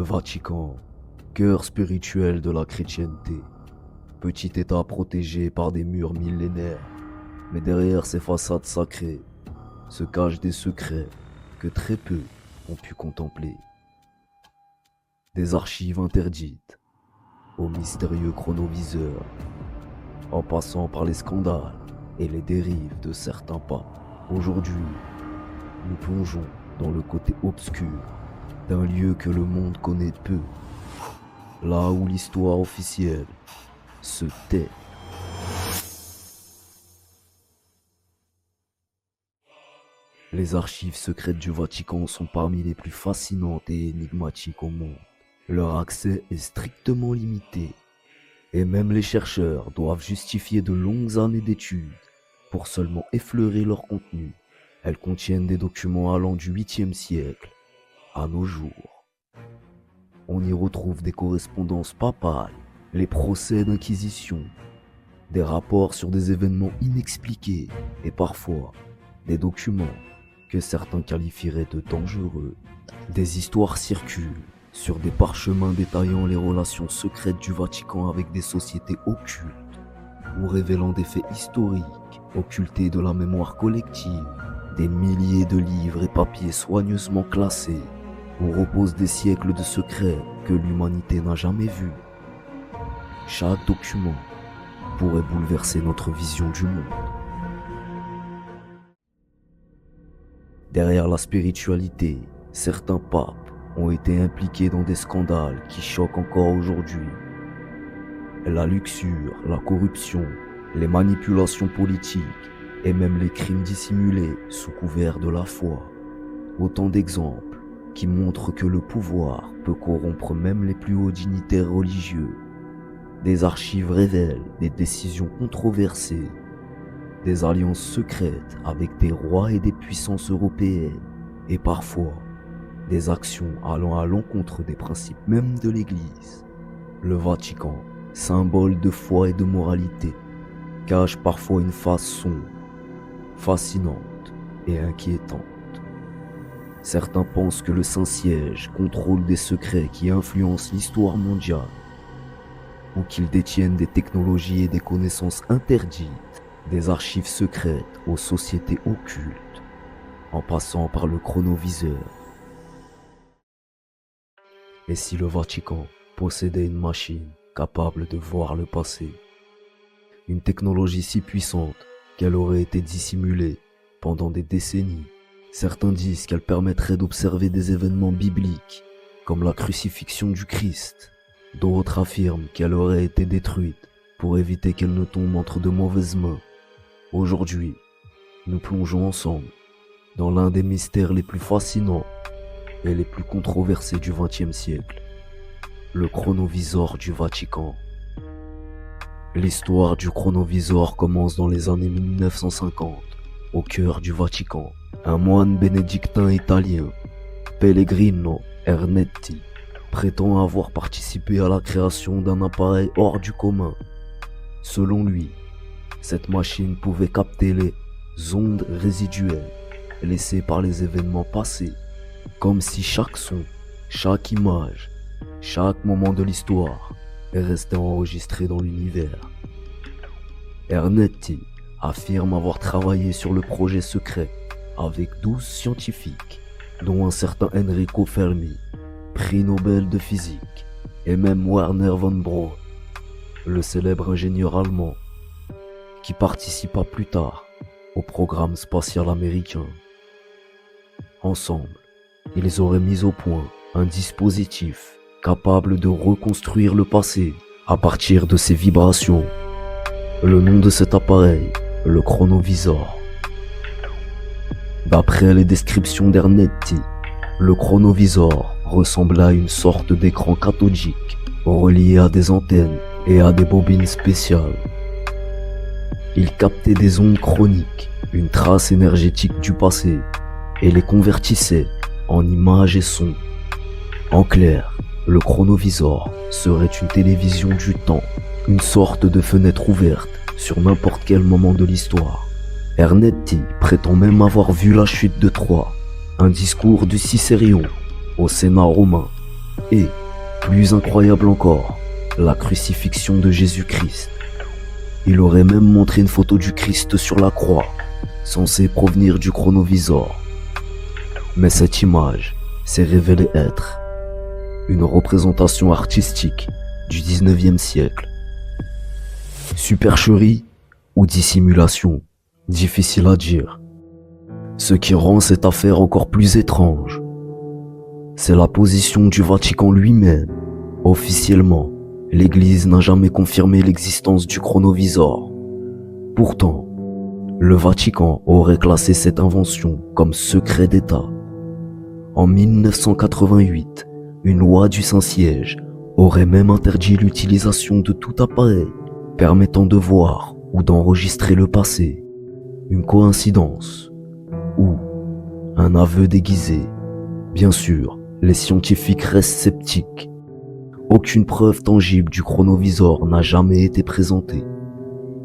Vatican, cœur spirituel de la chrétienté, petit État protégé par des murs millénaires, mais derrière ces façades sacrées se cachent des secrets que très peu ont pu contempler. Des archives interdites aux mystérieux chronoviseurs, en passant par les scandales et les dérives de certains papes. Aujourd'hui, nous plongeons dans le côté obscur d'un lieu que le monde connaît peu, là où l'histoire officielle se tait. Les archives secrètes du Vatican sont parmi les plus fascinantes et énigmatiques au monde. Leur accès est strictement limité, et même les chercheurs doivent justifier de longues années d'études pour seulement effleurer leur contenu. Elles contiennent des documents allant du 8e siècle à nos jours. On y retrouve des correspondances papales, les procès d'inquisition, des rapports sur des événements inexpliqués et parfois des documents que certains qualifieraient de dangereux. Des histoires circulent sur des parchemins détaillant les relations secrètes du Vatican avec des sociétés occultes ou révélant des faits historiques occultés de la mémoire collective. Des milliers de livres et papiers soigneusement classés où reposent des siècles de secrets que l'humanité n'a jamais vus. Chaque document pourrait bouleverser notre vision du monde. Derrière la spiritualité, certains papes ont été impliqués dans des scandales qui choquent encore aujourd'hui. La luxure, la corruption, les manipulations politiques et même les crimes dissimulés sous couvert de la foi. Autant d'exemples qui montrent que le pouvoir peut corrompre même les plus hauts dignitaires religieux. Des archives révèlent des décisions controversées, des alliances secrètes avec des rois et des puissances européennes, et parfois des actions allant à l'encontre des principes même de l'Église. Le Vatican, symbole de foi et de moralité, cache parfois une face sombre, fascinante et inquiétante. Certains pensent que le Saint-Siège contrôle des secrets qui influencent l'histoire mondiale, ou qu'ils détiennent des technologies et des connaissances interdites, des archives secrètes aux sociétés occultes, en passant par le chronoviseur. Et si le Vatican possédait une machine capable de voir le passé, une technologie si puissante qu'elle aurait été dissimulée pendant des décennies? Certains disent qu'elle permettrait d'observer des événements bibliques, comme la crucifixion du Christ. D'autres affirment qu'elle aurait été détruite pour éviter qu'elle ne tombe entre de mauvaises mains. Aujourd'hui, nous plongeons ensemble dans l'un des mystères les plus fascinants et les plus controversés du XXe siècle, le chronoviseur du Vatican. L'histoire du chronoviseur commence dans les années 1950, au cœur du Vatican. Un moine bénédictin italien, Pellegrino Ernetti, prétend avoir participé à la création d'un appareil hors du commun. Selon lui, cette machine pouvait capter les ondes résiduelles laissées par les événements passés, comme si chaque son, chaque image, chaque moment de l'histoire est resté enregistré dans l'univers. Ernetti affirme avoir travaillé sur le projet secret avec 12 scientifiques, dont un certain Enrico Fermi, prix Nobel de physique, et même Werner von Braun, le célèbre ingénieur allemand, qui participa plus tard au programme spatial américain. Ensemble, ils auraient mis au point un dispositif capable de reconstruire le passé à partir de ses vibrations. Le nom de cet appareil, le chronoviseur. D'après les descriptions d'Ernetti, le chronoviseur ressemblait à une sorte d'écran cathodique relié à des antennes et à des bobines spéciales. Il captait des ondes chroniques, une trace énergétique du passé, et les convertissait en images et sons. En clair, le chronoviseur serait une télévision du temps, une sorte de fenêtre ouverte sur n'importe quel moment de l'histoire. Ernetti prétend même avoir vu la chute de Troie, un discours du Cicéron au Sénat romain, Et, plus incroyable encore, la crucifixion de Jésus-Christ. Il aurait même montré une photo du Christ sur la croix, censée provenir du chronovisor. Mais cette image s'est révélée être une représentation artistique du 19e siècle. Supercherie ou dissimulation, difficile à dire. Ce qui rend cette affaire encore plus étrange, c'est la position du Vatican lui-même. Officiellement, l'Église n'a jamais confirmé l'existence du chronovisor. Pourtant, le Vatican aurait classé cette invention comme secret d'État. En 1988, une loi du Saint-Siège aurait même interdit l'utilisation de tout appareil permettant de voir ou d'enregistrer le passé. Une coïncidence ou un aveu déguisé. Bien sûr, les scientifiques restent sceptiques. Aucune preuve tangible du chronovisor n'a jamais été présentée.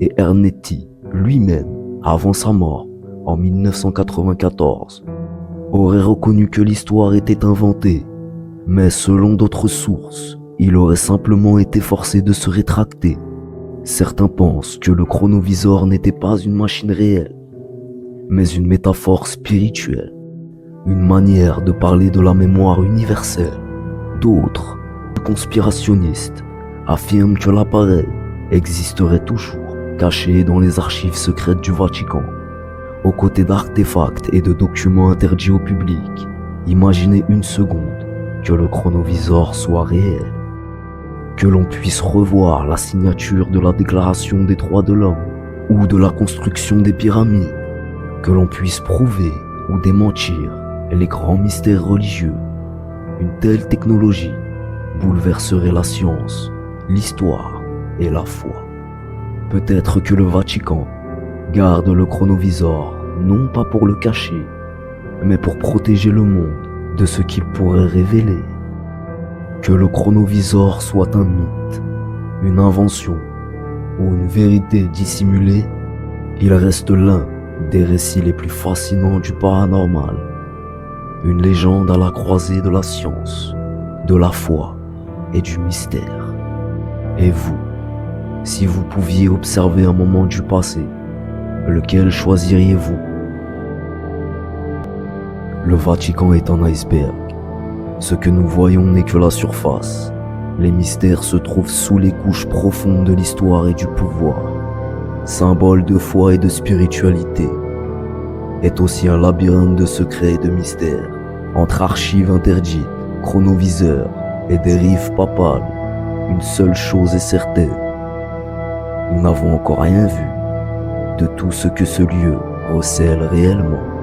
Et Ernetti, lui-même, avant sa mort, en 1994, aurait reconnu que l'histoire était inventée. Mais selon d'autres sources, il aurait simplement été forcé de se rétracter. Certains pensent que le chronovisor n'était pas une machine réelle, mais une métaphore spirituelle, une manière de parler de la mémoire universelle. D'autres, conspirationnistes, affirment que l'appareil existerait toujours, caché dans les archives secrètes du Vatican, aux côtés d'artefacts et de documents interdits au public. Imaginez une seconde que le chronovisor soit réel, que l'on puisse revoir la signature de la Déclaration des droits de l'homme ou de la construction des pyramides, que l'on puisse prouver ou démentir les grands mystères religieux. Une telle technologie bouleverserait la science, l'histoire et la foi. Peut-être que le Vatican garde le chronovisor non pas pour le cacher, mais pour protéger le monde de ce qu'il pourrait révéler. Que le chronovisor soit un mythe, une invention ou une vérité dissimulée, il reste l'un des récits les plus fascinants du paranormal. Une légende à la croisée de la science, de la foi et du mystère. Et vous, si vous pouviez observer un moment du passé, lequel choisiriez-vous? Le Vatican est un iceberg. Ce que nous voyons n'est que la surface. Les mystères se trouvent sous les couches profondes de l'histoire et du pouvoir. Symbole de foi et de spiritualité, est aussi un labyrinthe de secrets et de mystères. Entre archives interdites, chronoviseurs et dérives papales, une seule chose est certaine. Nous n'avons encore rien vu de tout ce que ce lieu recèle réellement.